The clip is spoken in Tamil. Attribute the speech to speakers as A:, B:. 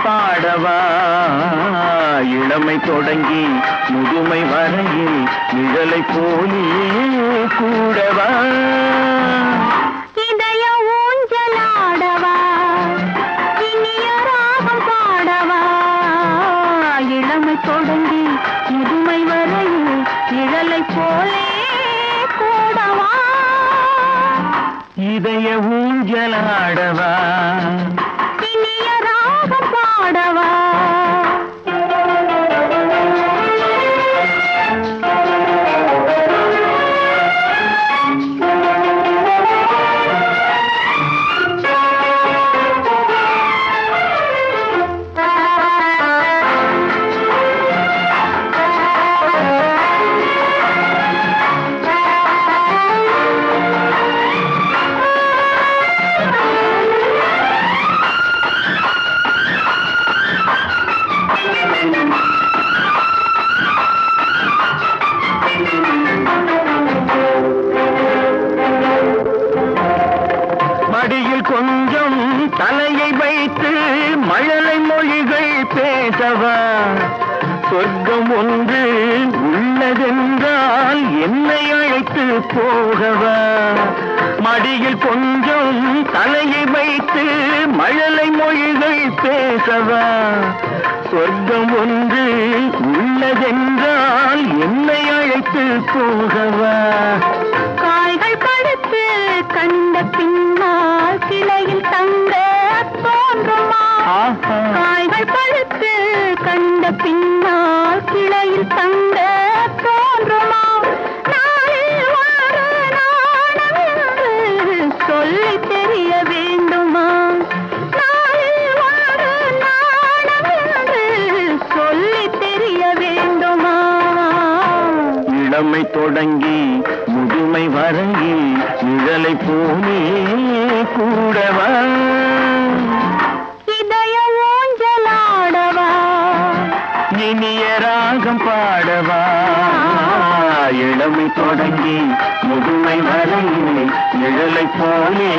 A: பாடவா இளமை தொடங்கி முதுமை வரையில் நிழலை போலியே கூடவா
B: இதய ஊஞ்சலாடவா இனிய ராகம் பாடவா இளமை தொடங்கி முதுமை வரையில் நிழலை போலே கூடவா
A: இதய ஊஞ்சலாடவா
B: பாடவா
A: மடியில் கொஞ்சம் தலையை வைத்து மழலை மொழிகள் பேசவா சொர்க்கம் ஒன்று உள்ளதென்றால் என்னை அழைத்து போகவா மடியில் கொஞ்சம் தலையை வைத்து மழலை மொழிகள் பேசவா சொர்க்கம் ஒன்று உள்ளதென்றால் என்னை அழைத்து போகவா
B: காய்கள் படுத்து கண்ட பின்னால் கிளையில் தங்க தோன்றுமா காய்கள் படுத்து கண்ட பின்னால் கிளையில் தங்க தோன்றுமா நாளில் வார நாணம் என்று சொல்லி தெரிய வேண்டுமா நாளில் வார நாணம் என்று சொல்லி தெரிய வேண்டுமா
A: இளமை தொடங்கி முதுமை வரையில் நிழலை போலே கூடவா
B: இதய ஊஞ்சலாடவா
A: இனிய ராகம் பாடவா இளமை தொடங்கி முதுமை வரையில் நிழலை போலே